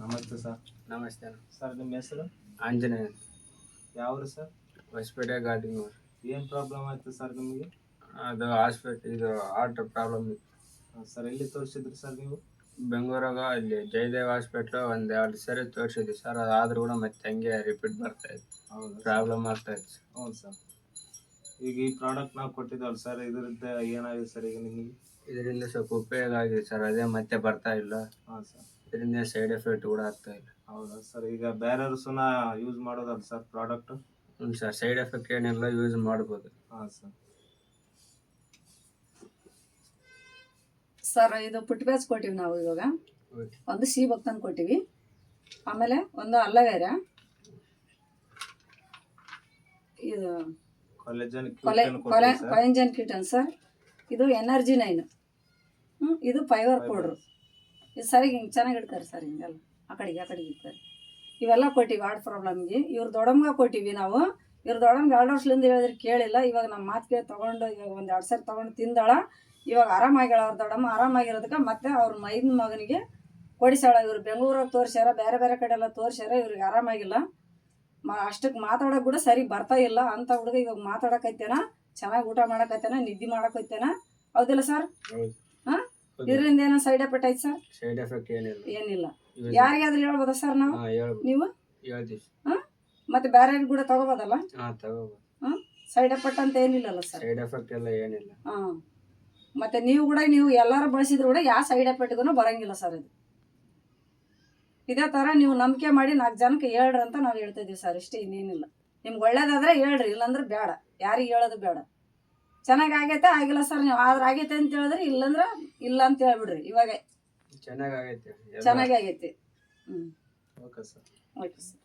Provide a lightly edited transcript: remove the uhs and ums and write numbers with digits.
ನಮಸ್ತೆ ಸರ್. ನಮಸ್ತೆ ಸರ್ ನಿಮ್ಮ ಹೆಸರು? ಆಂಜನೇಯ. ಯಾವ್ರು ಸರ್? ಹೊಸಪೇಟೆ ಗಾಡಿನೂರು. ಏನು ಪ್ರಾಬ್ಲಮ್ ಆಯ್ತು ಸರ್ ನಿಮಗೆ? ಅದು ಹಾಸ್ಪಿಟಲ್ ಇದು ಹಾರ್ಟ್ ಪ್ರಾಬ್ಲಮ್ ಇತ್ತು. ಸರ್ ಎಲ್ಲಿ ತೋರಿಸಿದ್ರಿ ಸರ್ ನೀವು? ಬೆಂಗಳೂರಾಗ ಇಲ್ಲಿ ಜಯದೇವ್ ಹಾಸ್ಪಿಟ್ಲ್ ಒಂದು 2 ಸರಿ ತೋರಿಸಿದ್ವಿ ಸರ್. ಅದಾದ್ರೂ ಕೂಡ ಮತ್ತೆ ಹಂಗೆ ರಿಪೀಟ್ ಬರ್ತಾ ಇತ್ತು. ಹೌದಾ ಪ್ರಾಬ್ಲಮ್ ಆಗ್ತಾ ಇತ್ತು. ಹೌದು ಸರ್. ಈಗ ಈ ಪ್ರಾಡಕ್ಟ್ ನಾವು ಕೊಟ್ಟಿದ್ದವಲ್ಲ ಸರ್, ಇದರಿಂದ ಏನಾಗಿದೆ ಸರ್ ಈಗ ನಿಮಗೆ? ಇದರಿಂದ ಸ್ವಲ್ಪ ಉಪಯೋಗ ಆಗಿದೆ ಸರ್. ಅದೇ ಮತ್ತೆ ಬರ್ತಾ ಇಲ್ಲ. ಹಾಂ ಸರ್. ಇದರಿಂದ ಸೈಡ್ ಎಫೆಕ್ಟ್ ಕೂಡ ಆಗ್ತಾ ಇಲ್ಲ. ಹೌದಾ ಸರ್. ಈಗ ಬೇರೆಯವರು ಸುನಾ ಯೂಸ್ ಮಾಡೋದಲ್ಲ ಸರ್ ಪ್ರಾಡಕ್ಟು? ಹ್ಞೂ ಸರ್, ಸೈಡ್ ಎಫೆಕ್ಟ್ ಏನಿಲ್ಲ, ಯೂಸ್ ಮಾಡ್ಬೋದು. ಹಾಂ ಸರ್. ಸರ್ ಇದು ಪುಟ್ಬೇಸ್ ಕೊಟ್ಟಿವಿ ನಾವು ಇವಾಗ. ಒಂದು ಸಿ ಭಕ್ತನ್ ಕೊಟ್ಟಿವಿ, ಆಮೇಲೆ ಒಂದು ಅಲ್ಲವೇರಾ, ಇದು ಕೊಲೆಂಜನ್ ಕಿಟನ್ ಸರ್, ಇದು ಎನರ್ಜಿ 9, ಇದು ಫೈಬರ್ ಪೌಡ್ರು. ಇದು ಸರಿ ಹಿಂಗೆ ಚೆನ್ನಾಗಿ ಇಡ್ತಾರೆ ಸರ್, ಹಿಂಗೆಲ್ಲ ಆ ಕಡೆಗೆ ಇಡ್ತಾರೆ. ಇವೆಲ್ಲ ಕೊಟ್ಟಿವಿ ಹಾರ್ಟ್ ಪ್ರಾಬ್ಲಮ್ಗೆ. ಇವ್ರ ದೊಡ್ಡಮ್ಗೆ ಕೊಟ್ಟಿವಿ ನಾವು. ಇವ್ರ ದೊಡ್ಡಮ್ಗೆ 2 ವರ್ಷದಿಂದ ಹೇಳಿದ್ರೆ ಕೇಳಿಲ್ಲ. ಇವಾಗ ನಮ್ಮ ಮಾತು ಕೇಳಿ ತೊಗೊಂಡು ಇವಾಗ ಒಂದು 2 ಸರಿ ತೊಗೊಂಡು ತಿಂದಾಳ. ಇವಾಗ ಆರಾಮಾಗ್ಯಾಳ. ಅವ್ರ ದೊಡ್ಡಮ್ಮ ಆರಾಮಾಗಿರೋದಕ್ಕೆ ಮತ್ತೆ ಅವ್ರ ಮೈದನ ಮಗನಿಗೆ ಕೊಡಿಸಾಳ. ಇವ್ರು ಬೆಂಗಳೂರಾಗ ತೋರಿಸ್ಯಾರ, ಬೇರೆ ಬೇರೆ ಕಡೆ ಎಲ್ಲ ತೋರಿಸ್ಯಾರ. ಇವ್ರಿಗೆ ಆರಾಮಾಗಿಲ್ಲ. ಅಷ್ಟಕ್ಕೆ ಮಾತಾಡೋಕೆ ಕೂಡ ಸರಿ ಬರ್ತಾ ಇಲ್ಲ ಅಂತ ಹುಡುಗ ಇವಾಗ ಮಾತಾಡಕೈತೇನ, ಚೆನ್ನಾಗಿ ಊಟ ಮಾಡಕೈತೇನ, ನಿದ್ದೆ ಮಾಡಕೈತೇನ. ಹೌದಿಲ್ಲ ಸರ್? ಹಾಂ, ಇದರಿಂದ ಏನೋ ಸೈಡ್ ಎಫೆಕ್ಟ್ ಐತೆ ಸರ್? ಸೈಡ್ ಎಫೆಕ್ಟ್ ಏನಿಲ್ಲ. ಯಾರಿಗಾದ್ರೂ ಹೇಳ್ಬೋದಾ ಸರ್ ನಾವು? ನೀವು ಹೇಳ್ತೀವಿ. ಹಾಂ, ಮತ್ತೆ ಬೇರೆ ಕೂಡ ತಗೋಬೋದಲ್ಲ? ಹಾಂ, ತಗೋಬೋದು. ಹಾಂ, ಸೈಡ್ ಎಫೆಕ್ಟ್ ಅಂತ ಏನಿಲ್ಲಲ್ಲ ಸರ್? ಸೈಡ್ ಎಫೆಕ್ಟ್ ಎಲ್ಲ ಏನಿಲ್ಲ. ಹಾಂ, ಮತ್ತು ನೀವು ಎಲ್ಲರೂ ಬಳಸಿದ್ರು ಕೂಡ ಯಾವ ಸೈಡ್ ಎಫೆಕ್ಟ್ಗೂ ಬರೋಂಗಿಲ್ಲ ಸರ್. ಇದು ಇದೇ ಥರ ನೀವು ನಂಬಿಕೆ ಮಾಡಿ 4 ಜನಕ್ಕೆ ಹೇಳ್ರಿ ಅಂತ ನಾವು ಹೇಳ್ತಾಯಿದ್ದೀವಿ ಸರ್. ಇಷ್ಟೇ, ಇನ್ನೇನಿಲ್ಲ. ನಿಮ್ಗೆ ಒಳ್ಳೇದಾದರೆ ಹೇಳ್ರಿ, ಇಲ್ಲಾಂದ್ರೆ ಬೇಡ. ಯಾರಿಗೆ ಹೇಳೋದು ಬೇಡ. ಚೆನ್ನಾಗಿ ಆಗೈತೆ ಆಗಿಲ್ಲ ಸರ್, ನೀವು ಆದ್ರೆ ಆಗೈತೆ ಅಂತ ಹೇಳಿದ್ರೆ, ಇಲ್ಲಂದ್ರೆ ಇಲ್ಲ ಅಂತ ಹೇಳ್ಬಿಡ್ರಿ. ಇವಾಗ ಚೆನ್ನಾಗಿ ಆಗೈತೆ. ಚೆನ್ನಾಗಿ ಆಗೈತೆ. Okay sir. Okay sir.